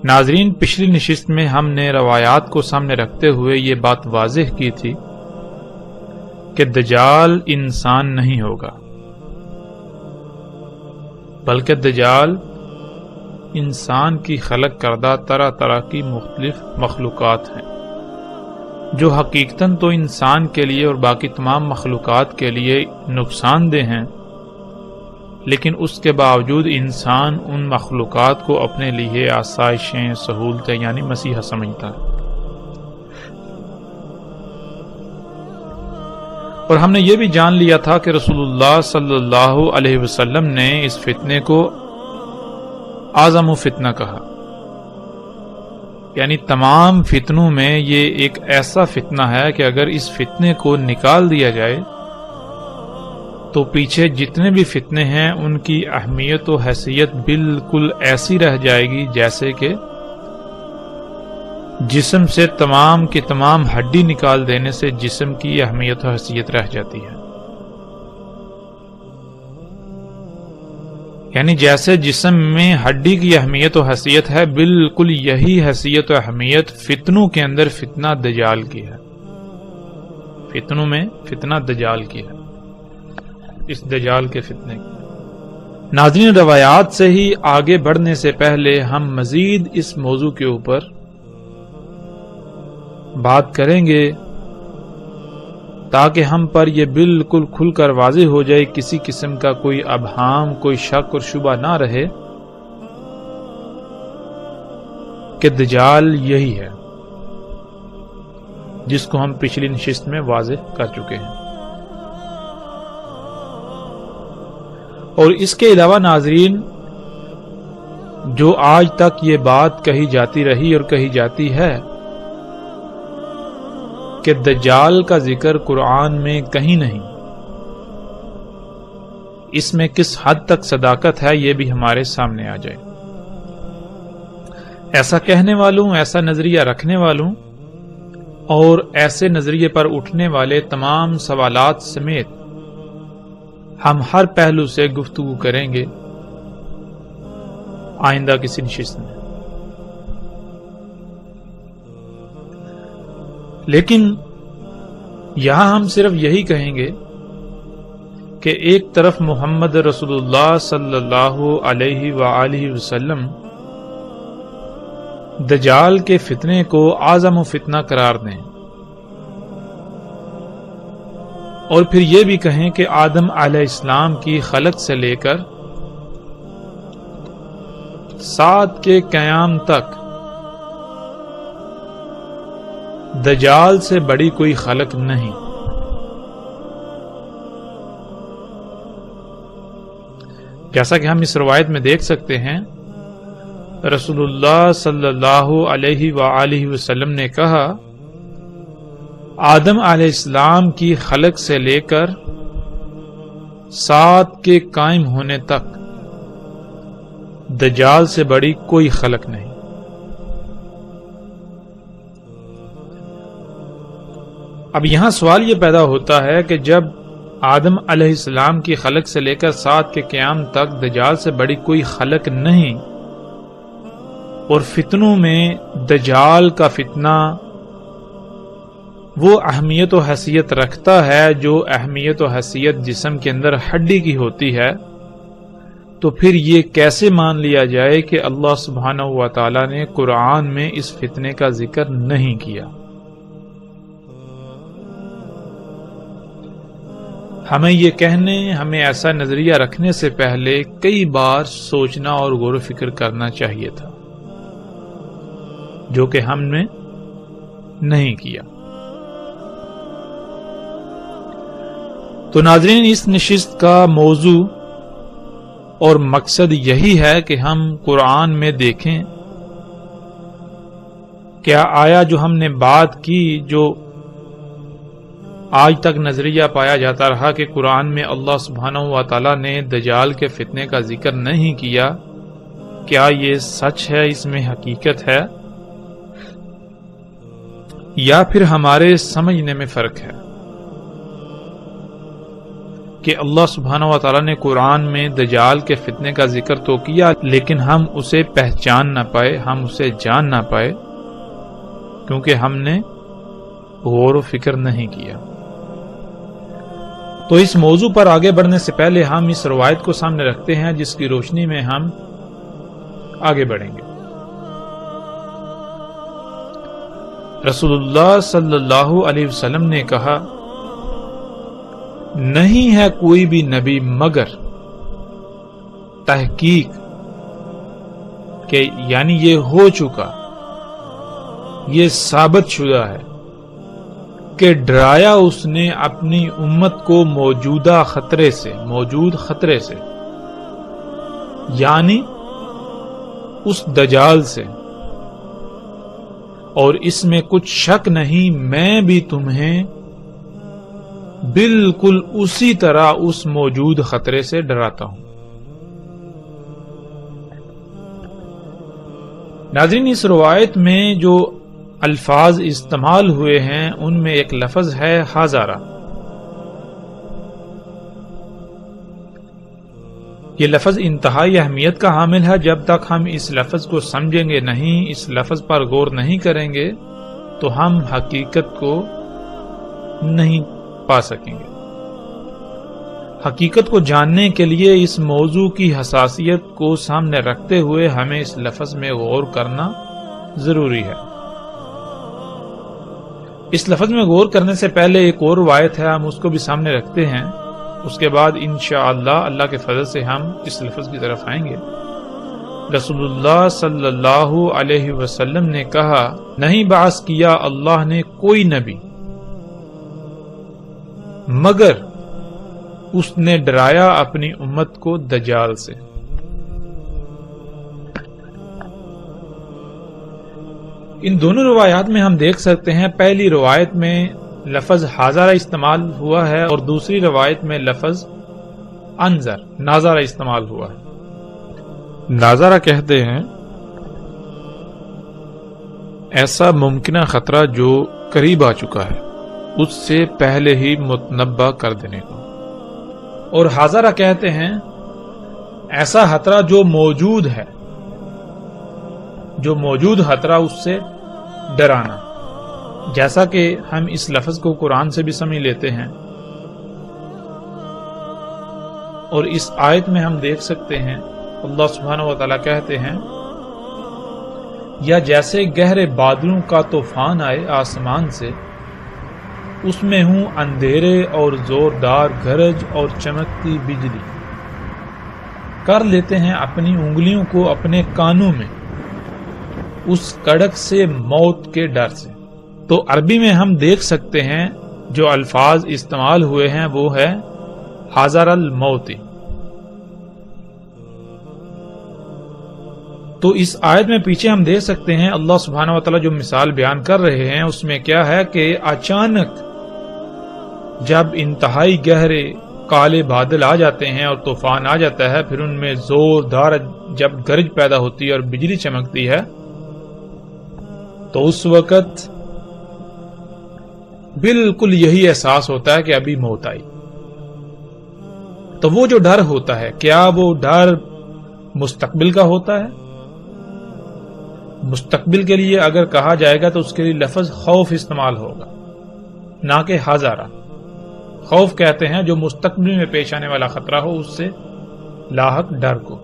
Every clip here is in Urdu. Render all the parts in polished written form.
ناظرین، پچھلی نشست میں ہم نے روایات کو سامنے رکھتے ہوئے یہ بات واضح کی تھی کہ دجال انسان نہیں ہوگا، بلکہ دجال انسان کی خلق کردہ طرح طرح کی مختلف مخلوقات ہیں جو حقیقتاً تو انسان کے لیے اور باقی تمام مخلوقات کے لیے نقصان دہ ہیں، لیکن اس کے باوجود انسان ان مخلوقات کو اپنے لیے آسائشیں، سہولتیں یعنی مسیحا سمجھتا ہے۔ اور ہم نے یہ بھی جان لیا تھا کہ رسول اللہ صلی اللہ علیہ وسلم نے اس فتنے کو اعظم فتنہ کہا، یعنی تمام فتنوں میں یہ ایک ایسا فتنہ ہے کہ اگر اس فتنے کو نکال دیا جائے تو پیچھے جتنے بھی فتنے ہیں ان کی اہمیت و حیثیت بالکل ایسی رہ جائے گی جیسے کہ جسم سے تمام کی تمام ہڈی نکال دینے سے جسم کی اہمیت و حیثیت رہ جاتی ہے۔ یعنی جیسے جسم میں ہڈی کی اہمیت و حیثیت ہے، بالکل یہی حیثیت و اہمیت فتنوں کے اندر فتنہ دجال کی ہے، فتنوں میں فتنہ دجال کی ہے، اس دجال کے فتنے کی۔ ناظرین، روایات سے ہی آگے بڑھنے سے پہلے ہم مزید اس موضوع کے اوپر بات کریں گے تاکہ ہم پر یہ بالکل کھل کر واضح ہو جائے، کسی قسم کا کوئی ابہام، کوئی شک اور شبہ نہ رہے کہ دجال یہی ہے جس کو ہم پچھلی نشست میں واضح کر چکے ہیں۔ اور اس کے علاوہ ناظرین، جو آج تک یہ بات کہی جاتی رہی اور کہی جاتی ہے کہ دجال کا ذکر قرآن میں کہیں نہیں، اس میں کس حد تک صداقت ہے یہ بھی ہمارے سامنے آ جائے۔ ایسا کہنے والوں، ایسا نظریہ رکھنے والوں اور ایسے نظریے پر اٹھنے والے تمام سوالات سمیت ہم ہر پہلو سے گفتگو کریں گے آئندہ کسی نشست میں۔ لیکن یہاں ہم صرف یہی کہیں گے کہ ایک طرف محمد رسول اللہ صلی اللہ علیہ وآلہ وسلم دجال کے فتنے کو اعظم فتنہ قرار دیں، اور پھر یہ بھی کہیں کہ آدم علیہ السلام کی خلق سے لے کر سات کے قیام تک دجال سے بڑی کوئی خلق نہیں۔ جیسا کہ ہم اس روایت میں دیکھ سکتے ہیں، رسول اللہ صلی اللہ علیہ وآلہ وسلم نے کہا، آدم علیہ السلام کی خلق سے لے کر سات کے قائم ہونے تک دجال سے بڑی کوئی خلق نہیں۔ اب یہاں سوال یہ پیدا ہوتا ہے کہ جب آدم علیہ السلام کی خلق سے لے کر سات کے قیام تک دجال سے بڑی کوئی خلق نہیں، اور فتنوں میں دجال کا فتنہ وہ اہمیت و حیثیت رکھتا ہے جو اہمیت و حیثیت جسم کے اندر ہڈی کی ہوتی ہے، تو پھر یہ کیسے مان لیا جائے کہ اللہ سبحانہ و تعالی نے قرآن میں اس فتنے کا ذکر نہیں کیا؟ ہمیں یہ کہنے، ہمیں ایسا نظریہ رکھنے سے پہلے کئی بار سوچنا اور غور و فکر کرنا چاہیے تھا، جو کہ ہم نے نہیں کیا۔ تو ناظرین، اس نشست کا موضوع اور مقصد یہی ہے کہ ہم قرآن میں دیکھیں کیا آیا جو ہم نے بات کی، جو آج تک نظریہ پایا جاتا رہا کہ قرآن میں اللہ سبحانہ و تعالی نے دجال کے فتنے کا ذکر نہیں کیا، کیا یہ سچ ہے، اس میں حقیقت ہے؟ یا پھر ہمارے سمجھنے میں فرق ہے کہ اللہ سبحانہ و تعالیٰ نے قرآن میں دجال کے فتنے کا ذکر تو کیا، لیکن ہم اسے پہچان نہ پائے، ہم اسے جان نہ پائے، کیونکہ ہم نے غور و فکر نہیں کیا۔ تو اس موضوع پر آگے بڑھنے سے پہلے ہم اس روایت کو سامنے رکھتے ہیں جس کی روشنی میں ہم آگے بڑھیں گے۔ رسول اللہ صلی اللہ علیہ وسلم نے کہا، نہیں ہے کوئی بھی نبی مگر تحقیق کہ یعنی یہ ہو چکا، یہ ثابت شدہ ہے کہ ڈرایا اس نے اپنی امت کو موجود خطرے سے، یعنی اس دجال سے، اور اس میں کچھ شک نہیں میں بھی تمہیں بالکل اسی طرح اس موجود خطرے سے ڈراتا ہوں۔ ناظرین، اس روایت میں جو الفاظ استعمال ہوئے ہیں ان میں ایک لفظ ہے ہزارہ۔ یہ لفظ انتہائی اہمیت کا حامل ہے۔ جب تک ہم اس لفظ کو سمجھیں گے نہیں، اس لفظ پر غور نہیں کریں گے تو ہم حقیقت کو نہیں پا سکیں گے۔ حقیقت کو جاننے کے لیے اس موضوع کی حساسیت کو سامنے رکھتے ہوئے ہمیں اس لفظ میں غور کرنا ضروری ہے۔ اس لفظ میں غور کرنے سے پہلے ایک اور روایت ہے، ہم اس کو بھی سامنے رکھتے ہیں، اس کے بعد انشاءاللہ اللہ کے فضل سے ہم اس لفظ کی طرف آئیں گے۔ رسول اللہ صلی اللہ علیہ وسلم نے کہا، نہیں بعث کیا اللہ نے کوئی نبی مگر اس نے ڈرایا اپنی امت کو دجال سے۔ ان دونوں روایات میں ہم دیکھ سکتے ہیں، پہلی روایت میں لفظ حاضرہ استعمال ہوا ہے اور دوسری روایت میں لفظ انذر ناظرہ استعمال ہوا ہے۔ ناظرہ کہتے ہیں ایسا ممکنہ خطرہ جو قریب آ چکا ہے، اس سے پہلے ہی متنبہ کر دینے کو، اور حاضرہ کہتے ہیں ایسا خطرہ جو موجود ہے، جو موجود خطرہ اس سے ڈرانا، جیسا کہ ہم اس لفظ کو قرآن سے بھی سمجھ لیتے ہیں، اور اس آیت میں ہم دیکھ سکتے ہیں اللہ سبحانہ و تعالیٰ کہتے ہیں، یا جیسے گہرے بادلوں کا طوفان آئے آسمان سے، اس میں ہوں اندھیرے اور زوردار گرج اور چمکتی بجلی، کر لیتے ہیں اپنی انگلیوں کو اپنے کانوں میں اس کڑک سے موت کے ڈر سے۔ تو عربی میں ہم دیکھ سکتے ہیں جو الفاظ استعمال ہوئے ہیں وہ ہے حاضر الموت۔ تو اس آیت میں پیچھے ہم دیکھ سکتے ہیں اللہ سبحانہ و تعالیٰ جو مثال بیان کر رہے ہیں اس میں کیا ہے کہ اچانک جب انتہائی گہرے کالے بادل آ جاتے ہیں اور طوفان آ جاتا ہے، پھر ان میں زوردار جب گرج پیدا ہوتی ہے اور بجلی چمکتی ہے، تو اس وقت بالکل یہی احساس ہوتا ہے کہ ابھی موت آئی۔ تو وہ جو ڈر ہوتا ہے، کیا وہ ڈر مستقبل کا ہوتا ہے؟ مستقبل کے لیے اگر کہا جائے گا تو اس کے لیے لفظ خوف استعمال ہوگا، نہ کہ حاضرہ۔ خوف کہتے ہیں جو مستقبل میں پیش آنے والا خطرہ ہو، اس سے لاحق ڈر کو۔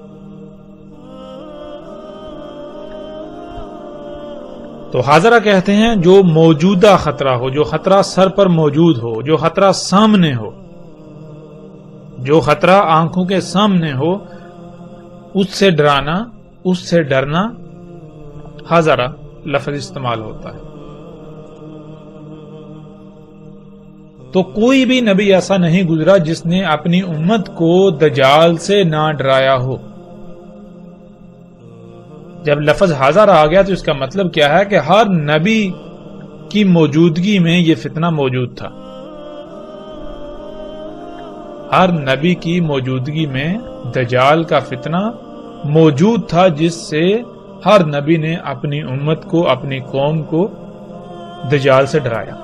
تو حاضرہ کہتے ہیں جو موجودہ خطرہ ہو، جو خطرہ سر پر موجود ہو، جو خطرہ سامنے ہو، جو خطرہ آنکھوں کے سامنے ہو، اس سے ڈرانا، اس سے ڈرنا حاضرہ لفظ استعمال ہوتا ہے۔ تو کوئی بھی نبی ایسا نہیں گزرا جس نے اپنی امت کو دجال سے نہ ڈرایا ہو۔ جب لفظ حاضر آ گیا تو اس کا مطلب کیا ہے کہ ہر نبی کی موجودگی میں یہ فتنہ موجود تھا۔ ہر نبی کی موجودگی میں دجال کا فتنہ موجود تھا، جس سے ہر نبی نے اپنی امت کو، اپنی قوم کو دجال سے ڈرایا۔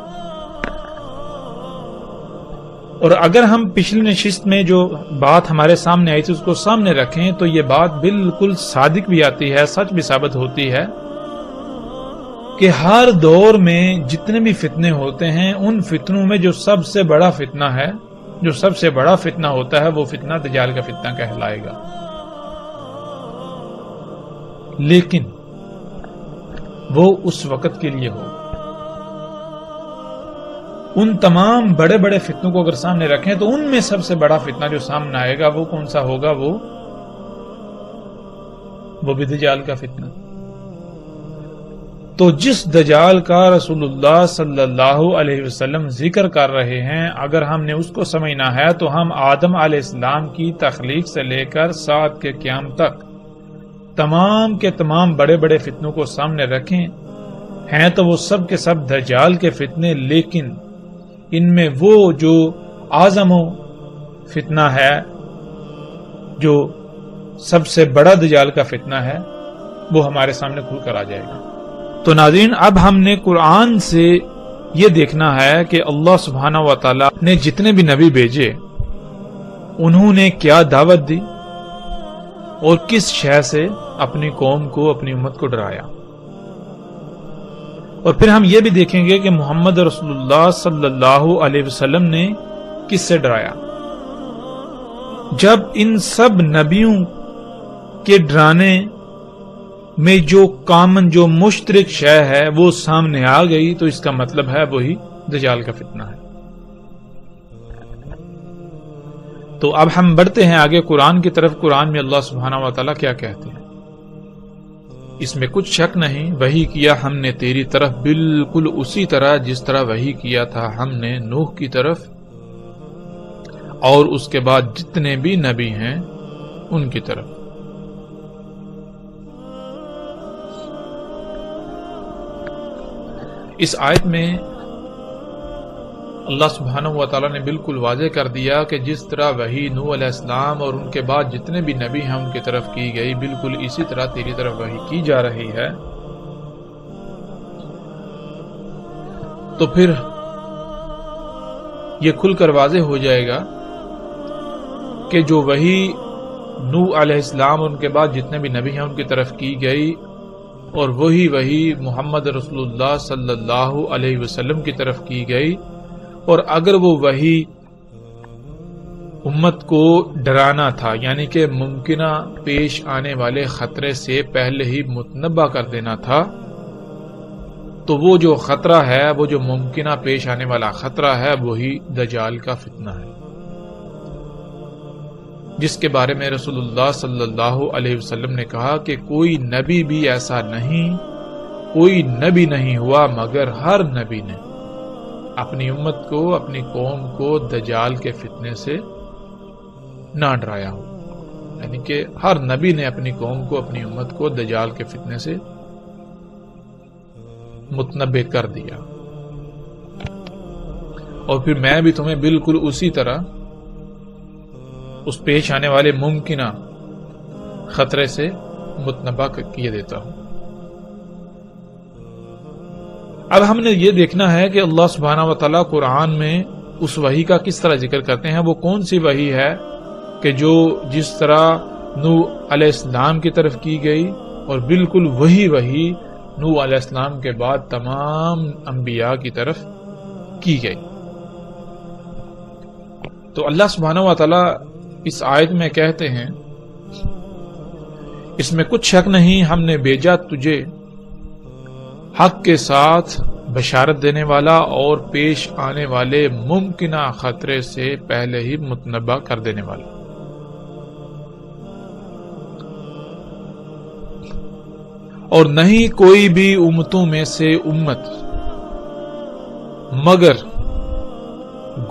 اور اگر ہم پچھلی نشست میں جو بات ہمارے سامنے آئی تھی اس کو سامنے رکھیں تو یہ بات بالکل صادق بھی آتی ہے، سچ بھی ثابت ہوتی ہے کہ ہر دور میں جتنے بھی فتنے ہوتے ہیں ان فتنوں میں جو سب سے بڑا فتنہ ہے، جو سب سے بڑا فتنہ ہوتا ہے، وہ فتنہ دجال کا فتنہ کہلائے گا۔ لیکن وہ اس وقت کے لیے ہو۔ ان تمام بڑے بڑے فتنوں کو اگر سامنے رکھیں تو ان میں سب سے بڑا فتنہ جو سامنے آئے گا وہ کون سا ہوگا؟ وہ بھی دجال کا فتنہ۔ تو جس دجال کا رسول اللہ صلی اللہ علیہ وسلم ذکر کر رہے ہیں، اگر ہم نے اس کو سمجھنا ہے تو ہم آدم علیہ السلام کی تخلیق سے لے کر سات کے قیام تک تمام کے تمام بڑے بڑے فتنوں کو سامنے رکھیں، ہیں تو وہ سب کے سب دجال کے فتنے، لیکن ان میں وہ جو اعظم فتنہ ہے، جو سب سے بڑا دجال کا فتنہ ہے، وہ ہمارے سامنے کھل کر آ جائے گا۔ تو ناظرین، اب ہم نے قرآن سے یہ دیکھنا ہے کہ اللہ سبحانہ و تعالی نے جتنے بھی نبی بھیجے انہوں نے کیا دعوت دی اور کس شے سے اپنی قوم کو، اپنی امت کو ڈرایا۔ اور پھر ہم یہ بھی دیکھیں گے کہ محمد رسول اللہ صلی اللہ علیہ وسلم نے کس سے ڈرایا۔ جب ان سب نبیوں کے ڈرانے میں جو کامن، جو مشترک شے ہے وہ سامنے آ گئی تو اس کا مطلب ہے وہی دجال کا فتنہ ہے۔ تو اب ہم بڑھتے ہیں آگے قرآن کی طرف۔ قرآن میں اللہ سبحانہ و تعالیٰ کیا کہتے ہیں؟ اس میں کچھ شک نہیں، وحی کیا ہم نے تیری طرف بالکل اسی طرح جس طرح وحی کیا تھا ہم نے نوح کی طرف اور اس کے بعد جتنے بھی نبی ہیں ان کی طرف۔ اس آیت میں اللہ سبحانہ و تعالیٰ نے بالکل واضح کر دیا کہ جس طرح وحی نوح علیہ السلام اور ان کے بعد جتنے بھی نبی ہیں ان کی طرف کی گئی، بالکل اسی طرح تیری طرف وحی کی جا رہی ہے۔ تو پھر یہ کھل کر واضح ہو جائے گا کہ جو وحی نوح علیہ السلام اور ان کے بعد جتنے بھی نبی ہیں ان کی طرف کی گئی اور وہی محمد رسول اللہ صلی اللہ علیہ وسلم کی طرف کی گئی، اور اگر وہ وحی امت کو ڈرانا تھا، یعنی کہ ممکنہ پیش آنے والے خطرے سے پہلے ہی متنبع کر دینا تھا، تو وہ جو خطرہ ہے، وہ جو ممکنہ پیش آنے والا خطرہ ہے، وہی دجال کا فتنہ ہے، جس کے بارے میں رسول اللہ صلی اللہ علیہ وسلم نے کہا کہ کوئی نبی بھی ایسا نہیں، کوئی نبی نہیں ہوا مگر ہر نبی نے اپنی امت کو، اپنی قوم کو دجال کے فتنے سے نہ ڈرایا ہو، یعنی کہ ہر نبی نے اپنی قوم کو، اپنی امت کو دجال کے فتنے سے متنبع کر دیا۔ اور پھر میں بھی تمہیں بالکل اسی طرح اس پیش آنے والے ممکنہ خطرے سے متنبع کیے دیتا ہوں۔ اب ہم نے یہ دیکھنا ہے کہ اللہ سبحانہ و تعالیٰ قرآن میں اس وحی کا کس طرح ذکر کرتے ہیں، وہ کون سی وحی ہے کہ جو جس طرح نوح علیہ السلام کی طرف کی گئی اور بالکل وہی وحی نوح علیہ السلام کے بعد تمام انبیاء کی طرف کی گئی۔ تو اللہ سبحانہ و تعالیٰ اس آیت میں کہتے ہیں، اس میں کچھ شک نہیں ہم نے بھیجا تجھے حق کے ساتھ بشارت دینے والا اور پیش آنے والے ممکنہ خطرے سے پہلے ہی متنبع کر دینے والا۔ اور نہیں کوئی بھی امتوں میں سے امت مگر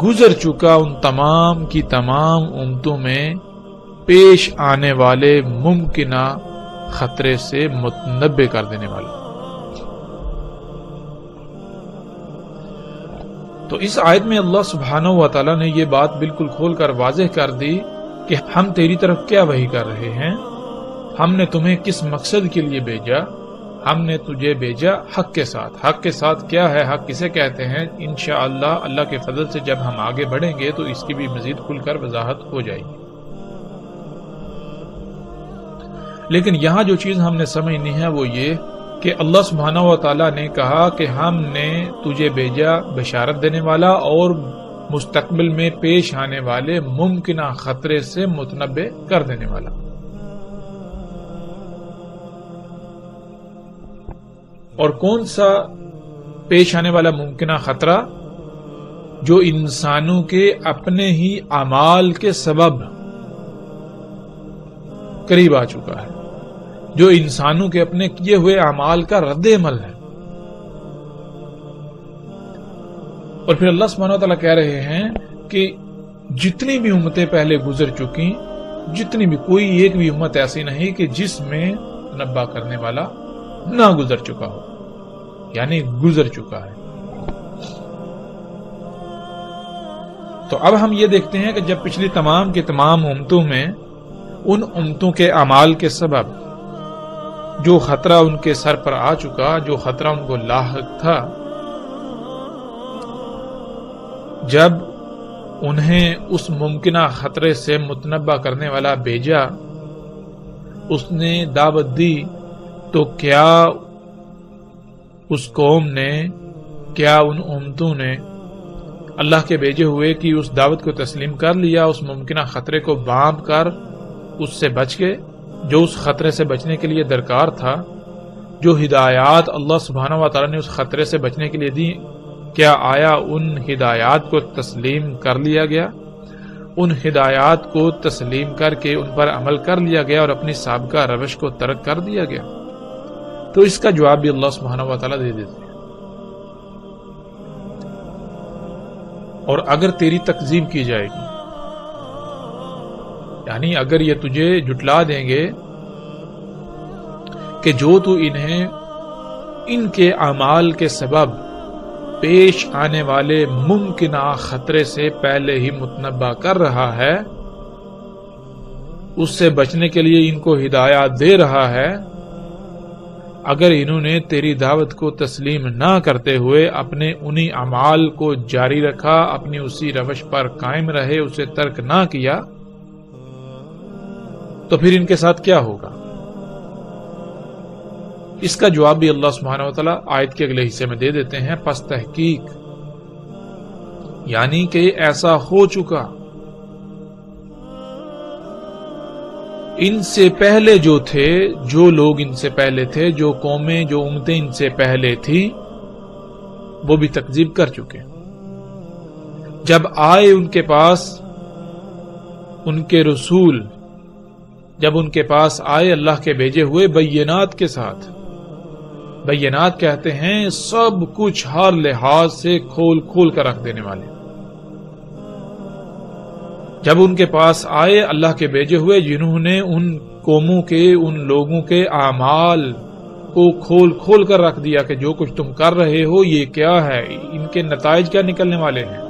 گزر چکا ان تمام کی تمام امتوں میں پیش آنے والے ممکنہ خطرے سے متنبع کر دینے والا۔ تو اس آیت میں اللہ سبحانہ و تعالیٰ نے یہ بات بالکل کھول کر واضح کر دی کہ ہم تیری طرف کیا وحی کر رہے ہیں، ہم نے تمہیں کس مقصد کے لیے بھیجا، ہم نے تجھے بھیجا حق کے ساتھ. حق کے ساتھ کیا ہے؟ حق کسے کہتے ہیں؟ انشاءاللہ اللہ کے فضل سے جب ہم آگے بڑھیں گے تو اس کی بھی مزید کھل کر وضاحت ہو جائے گی. لیکن یہاں جو چیز ہم نے سمجھنی ہے وہ یہ کہ اللہ سبحانہ و تعالیٰ نے کہا کہ ہم نے تجھے بھیجا بشارت دینے والا اور مستقبل میں پیش آنے والے ممکنہ خطرے سے متنبع کر دینے والا. اور کون سا پیش آنے والا ممکنہ خطرہ؟ جو انسانوں کے اپنے ہی اعمال کے سبب قریب آ چکا ہے، جو انسانوں کے اپنے کیے ہوئے اعمال کا رد عمل ہے. اور پھر اللہ سبحانہ وتعالیٰ کہہ رہے ہیں کہ جتنی بھی امتیں پہلے گزر چکی، جتنی بھی، کوئی ایک بھی امت ایسی نہیں کہ جس میں نبا کرنے والا نہ گزر چکا ہو، یعنی گزر چکا ہے. تو اب ہم یہ دیکھتے ہیں کہ جب پچھلی تمام کی تمام امتوں میں ان امتوں کے اعمال کے سبب جو خطرہ ان کے سر پر آ چکا، جو خطرہ ان کو لاحق تھا، جب انہیں اس ممکنہ خطرے سے متنبع کرنے والا بھیجا، اس نے دعوت دی، تو کیا اس قوم نے، کیا ان امتوں نے اللہ کے بھیجے ہوئے کی اس دعوت کو تسلیم کر لیا؟ اس ممکنہ خطرے کو بانپ کر اس سے بچ گئے؟ جو اس خطرے سے بچنے کے لیے درکار تھا، جو ہدایات اللہ سبحانہ و تعالیٰ نے اس خطرے سے بچنے کے لیے دی، کیا آیا ان ہدایات کو تسلیم کر لیا گیا؟ ان ہدایات کو تسلیم کر کے ان پر عمل کر لیا گیا اور اپنی سابقہ روش کو ترک کر دیا گیا؟ تو اس کا جواب بھی اللہ سبحانہ و تعالیٰ دے دیتے ہیں. اور اگر تیری تکذیب کی جائے گی، یعنی اگر یہ تجھے جھٹلا دیں گے کہ جو تو انہیں ان کے اعمال کے سبب پیش آنے والے ممکنہ خطرے سے پہلے ہی متنبع کر رہا ہے، اس سے بچنے کے لیے ان کو ہدایات دے رہا ہے، اگر انہوں نے تیری دعوت کو تسلیم نہ کرتے ہوئے اپنے انہی اعمال کو جاری رکھا، اپنی اسی روش پر قائم رہے، اسے ترک نہ کیا، تو پھر ان کے ساتھ کیا ہوگا؟ اس کا جواب بھی اللہ سبحانہ وتعالی آیت کے اگلے حصے میں دے دیتے ہیں. پس تحقیق، یعنی کہ ایسا ہو چکا، ان سے پہلے جو تھے، جو لوگ ان سے پہلے تھے، جو قومیں، جو امتیں ان سے پہلے تھی، وہ بھی تکذیب کر چکے. جب آئے ان کے پاس ان کے رسول، جب ان کے پاس آئے اللہ کے بھیجے ہوئے بینات کے ساتھ، بینات کہتے ہیں سب کچھ ہر لحاظ سے کھول کھول کر رکھ دینے والے، جب ان کے پاس آئے اللہ کے بھیجے ہوئے جنہوں نے ان قوموں کے، ان لوگوں کے اعمال کو کھول کھول کر رکھ دیا کہ جو کچھ تم کر رہے ہو یہ کیا ہے، ان کے نتائج کیا نکلنے والے ہیں،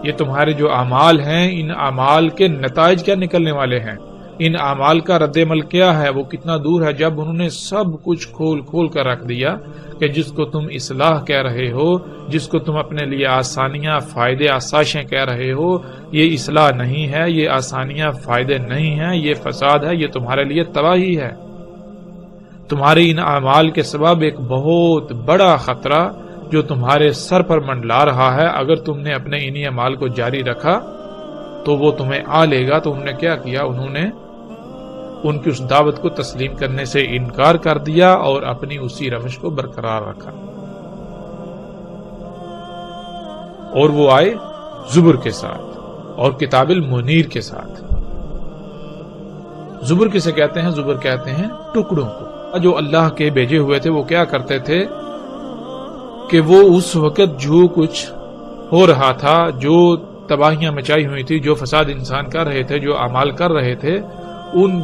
یہ تمہارے جو اعمال ہیں ان اعمال کے نتائج کیا نکلنے والے ہیں، ان اعمال کا رد عمل کیا ہے، وہ کتنا دور ہے. جب انہوں نے سب کچھ کھول کھول کر رکھ دیا کہ جس کو تم اصلاح کہہ رہے ہو، جس کو تم اپنے لیے آسانیاں، فائدے، آسائشیں کہہ رہے ہو، یہ اصلاح نہیں ہے، یہ آسانیاں، فائدے نہیں ہیں، یہ فساد ہے، یہ تمہارے لیے تباہی ہے. تمہارے ان اعمال کے سبب ایک بہت بڑا خطرہ جو تمہارے سر پر منڈلا رہا ہے، اگر تم نے اپنے انہی اعمال کو جاری رکھا تو وہ تمہیں آ لے گا. تو انہوں نے کیا کیا؟ انہوں نے ان کی اس دعوت کو تسلیم کرنے سے انکار کر دیا اور اپنی اسی روش کو برقرار رکھا. اور وہ آئے زبر کے ساتھ اور کتاب المنیر کے ساتھ. زبر کسے کہتے ہیں؟ زبر کہتے ہیں ٹکڑوں کو. جو اللہ کے بھیجے ہوئے تھے وہ کیا کرتے تھے کہ وہ اس وقت جو کچھ ہو رہا تھا، جو تباہیاں مچائی ہوئی تھی، جو فساد انسان کر رہے تھے، جو اعمال کر رہے تھے، ان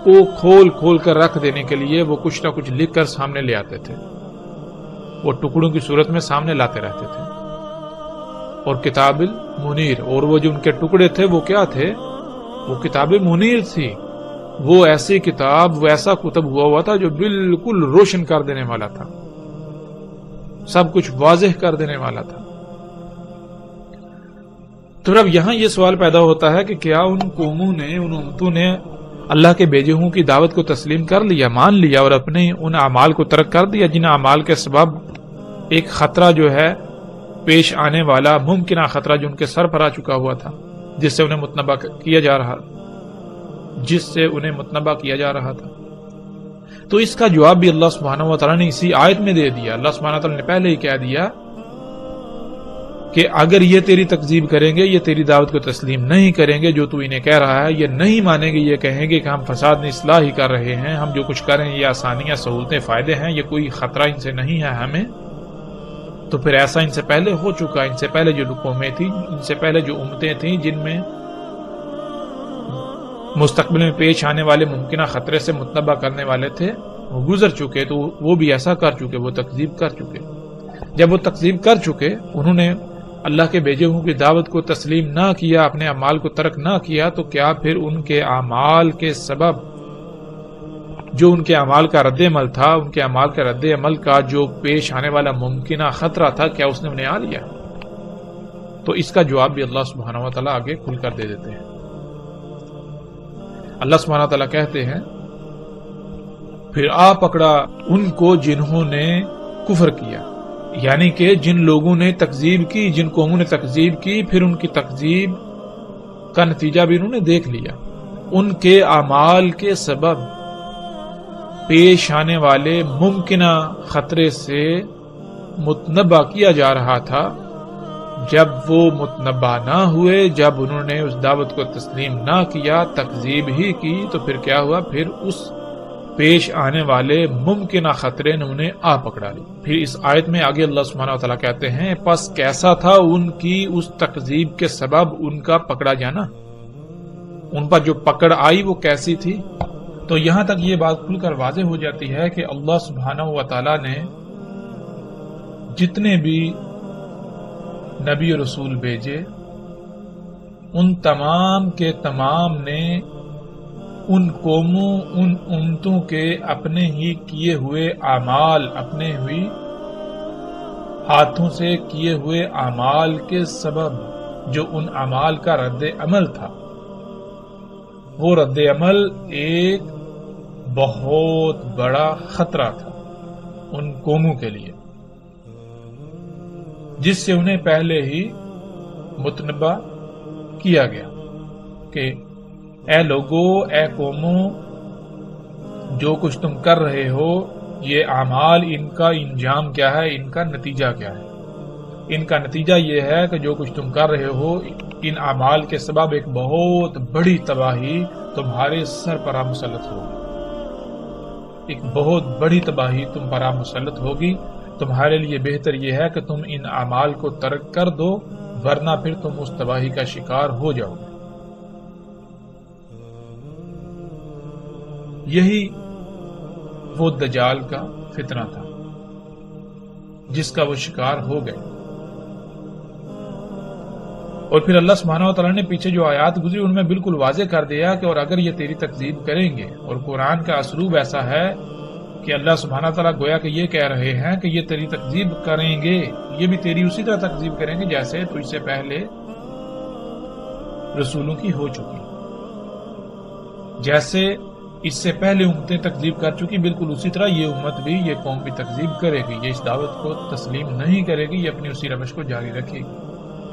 کو کھول کھول کر رکھ دینے کے لیے وہ کچھ نہ کچھ لکھ کر سامنے لے آتے تھے. وہ ٹکڑوں کی صورت میں سامنے لاتے رہتے تھے. اور کتاب المنیر، اور وہ جو ان کے ٹکڑے تھے وہ کیا تھے؟ وہ کتاب منیر تھی. وہ ایسی کتاب، وہ ایسا کتب ہوا تھا جو بالکل روشن کر دینے والا تھا، سب کچھ واضح کر دینے والا تھا۔ تو اب یہاں یہ سوال پیدا ہوتا ہے کہ کیا ان قوموں نے، ان امتوں نے اللہ کے بھیجے ہوں کی دعوت کو تسلیم کر لیا، مان لیا، اور اپنے ان اعمال کو ترک کر دیا جن اعمال کے سبب ایک خطرہ جو ہے پیش آنے والا، ممکنہ خطرہ جو ان کے سر پر آ چکا ہوا تھا، جس سے انہیں متنبہ کیا جا رہا تھا۔ تو اس کا جواب بھی اللہ سبحانہ و تعالیٰ نے اسی آیت میں دے دیا۔ اللہ سبحانہ و تعالیٰ نے پہلے ہی کہہ دیا کہ اگر یہ تیری تکذیب کریں گے، یہ تیری دعوت کو تسلیم نہیں کریں گے، جو تو انہیں کہہ رہا ہے یہ نہیں مانیں گے، یہ کہیں گے کہ ہم فساد میں اصلاح ہی کر رہے ہیں، ہم جو کچھ کر رہے ہیں یہ آسانیاں، سہولتیں، فائدے ہیں، یہ کوئی خطرہ ان سے نہیں ہے ہمیں، تو پھر ایسا ان سے پہلے ہو چکا، ان سے پہلے جو قومیں تھیں، ان سے پہلے جو امتیں تھیں جن میں مستقبل میں پیش آنے والے ممکنہ خطرے سے متنبہ کرنے والے تھے، وہ گزر چکے، تو وہ بھی ایسا کر چکے، وہ تکذیب کر چکے۔ جب وہ تکذیب کر چکے، انہوں نے اللہ کے بھیجے ہوں کی دعوت کو تسلیم نہ کیا، اپنے اعمال کو ترک نہ کیا، تو کیا پھر ان کے اعمال کے سبب جو ان کے اعمال کا رد عمل تھا، ان کے اعمال کا رد عمل کا جو پیش آنے والا ممکنہ خطرہ تھا، کیا اس نے انہیں آ لیا؟ تو اس کا جواب بھی اللہ سبحانہ و تعالیٰ آگے کھل کر دے دیتے ہیں۔ اللہ سبحانہ و تعالیٰ کہتے ہیں، پھر آ پکڑا ان کو جنہوں نے کفر کیا، یعنی کہ جن لوگوں نے تکذیب کی، جن قوموں نے تکذیب کی، پھر ان کی تکذیب کا نتیجہ بھی انہوں نے دیکھ لیا۔ ان کے اعمال کے سبب پیش آنے والے ممکنہ خطرے سے متنبہ کیا جا رہا تھا، جب وہ متنبہ نہ ہوئے، جب انہوں نے اس دعوت کو تسلیم نہ کیا، تکذیب ہی کی، تو پھر کیا ہوا؟ پھر اس پیش آنے والے ممکنہ خطرے نے انہیں آ پکڑا لی۔ پھر اس آیت میں آگے اللہ سبحانہ و تعالیٰ کہتے ہیں، پس کیسا تھا ان کی اس تکذیب کے سبب ان کا پکڑا جانا، ان پر جو پکڑ آئی وہ کیسی تھی؟ تو یہاں تک یہ بات کھل کر واضح ہو جاتی ہے کہ اللہ سبحانہ و تعالیٰ نے جتنے بھی نبی و رسول بھیجے، ان تمام کے تمام نے ان قوموں، ان امتوں کے اپنے ہی کیے ہوئے اعمال، اپنے ہوئی ہاتھوں سے کیے ہوئے اعمال کے سبب جو ان اعمال کا رد عمل تھا، وہ رد عمل ایک بہت بڑا خطرہ تھا ان قوموں کے لیے، جس سے انہیں پہلے ہی متنبہ کیا گیا کہ اے لوگو، اے قوموں، جو کچھ تم کر رہے ہو، یہ اعمال، ان کا انجام کیا ہے، ان کا نتیجہ کیا ہے؟ ان کا نتیجہ یہ ہے کہ جو کچھ تم کر رہے ہو، ان اعمال کے سبب ایک بہت بڑی تباہی تمہارے سر پر مسلط ہوگی، ایک بہت بڑی تباہی تم پر مسلط ہوگی۔ تمہارے لیے بہتر یہ ہے کہ تم ان اعمال کو ترک کر دو، ورنہ پھر تم اس تباہی کا شکار ہو جاؤ گے۔ یہی وہ دجال کا فتنہ تھا جس کا وہ شکار ہو گئے۔ اور پھر اللہ سبحانہ و تعالیٰ نے پیچھے جو آیات گزری ان میں بالکل واضح کر دیا کہ اور اگر یہ تیری تکذیب کریں گے، اور قرآن کا اسلوب ایسا ہے کہ اللہ سبحانہ و تعالیٰ گویا کہ یہ کہہ رہے ہیں کہ یہ تیری تکذیب کریں گے، یہ بھی تیری اسی طرح تکذیب کریں گے جیسے تو اس سے پہلے رسولوں کی ہو چکی، جیسے اس سے پہلے امتیں تکذیب کر چکی، بالکل اسی طرح یہ امت بھی، یہ قوم بھی تکذیب کرے گی، یہ اس دعوت کو تسلیم نہیں کرے گی، یہ اپنی اسی روش کو جاری رکھے گی۔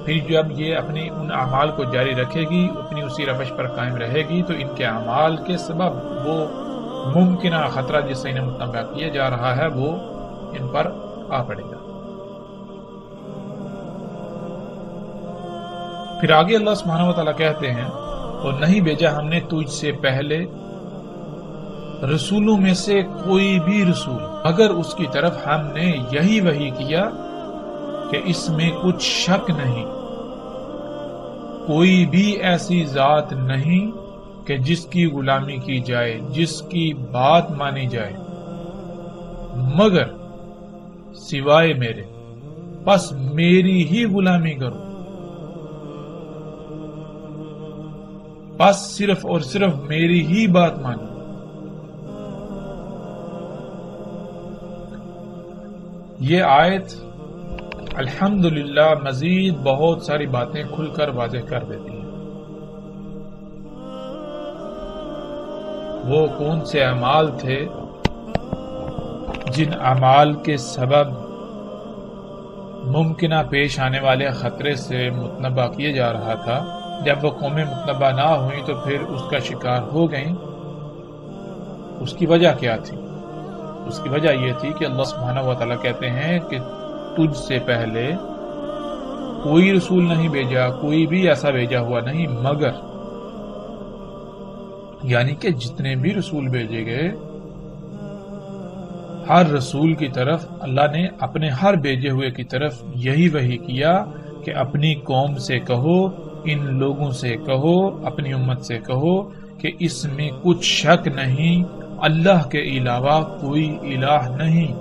پھر جب یہ اپنی ان اعمال کو جاری رکھے گی، اپنی اسی روش پر قائم رہے گی، تو ان کے اعمال کے سبب وہ ممکنہ خطرہ جس سے انہیں متنبہ کیا جا رہا ہے وہ ان پر آ پڑے گا۔ پھر آگے اللہ سبحانہ و تعالیٰ کہتے ہیں، اور نہیں بھیجا ہم نے تجھ سے پہلے رسولوں میں سے کوئی بھی رسول مگر اس کی طرف ہم نے یہی وحی کیا کہ اس میں کچھ شک نہیں، کوئی بھی ایسی ذات نہیں کہ جس کی غلامی کی جائے، جس کی بات مانی جائے، مگر سوائے میرے، بس میری ہی غلامی کرو، بس صرف اور صرف میری ہی بات مانی. یہ آیت الحمدللہ مزید بہت ساری باتیں کھل کر واضح کر دیتی ہیں. وہ کون سے اعمال تھے جن اعمال کے سبب ممکنہ پیش آنے والے خطرے سے متنبہ کیے جا رہا تھا. جب وہ قومیں متنبہ نہ ہوئیں تو پھر اس کا شکار ہو گئیں. اس کی وجہ کیا تھی؟ اس کی وجہ یہ تھی کہ اللہ سبحانہ و تعالیٰ کہتے ہیں کہ تجھ سے پہلے کوئی رسول نہیں بھیجا، کوئی بھی ایسا بھیجا ہوا نہیں، مگر یعنی کہ جتنے بھی رسول بھیجے گئے ہر رسول کی طرف اللہ نے اپنے ہر بھیجے ہوئے کی طرف یہی وحی کیا کہ اپنی قوم سے کہو، ان لوگوں سے کہو، اپنی امت سے کہو کہ اس میں کچھ شک نہیں، اللہ کے علاوہ کوئی الہ نہیں.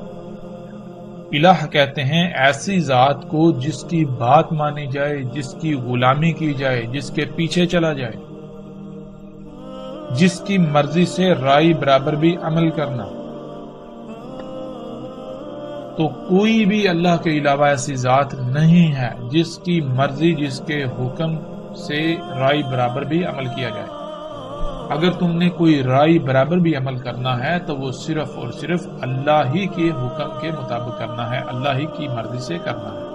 الہ کہتے ہیں ایسی ذات کو جس کی بات مانی جائے، جس کی غلامی کی جائے، جس کے پیچھے چلا جائے، جس کی مرضی سے رائے برابر بھی عمل کرنا. تو کوئی بھی اللہ کے علاوہ ایسی ذات نہیں ہے جس کی مرضی، جس کے حکم سے رائے برابر بھی عمل کیا جائے. اگر تم نے کوئی رائے برابر بھی عمل کرنا ہے تو وہ صرف اور صرف اللہ ہی کے حکم کے مطابق کرنا ہے، اللہ ہی کی مرضی سے کرنا ہے.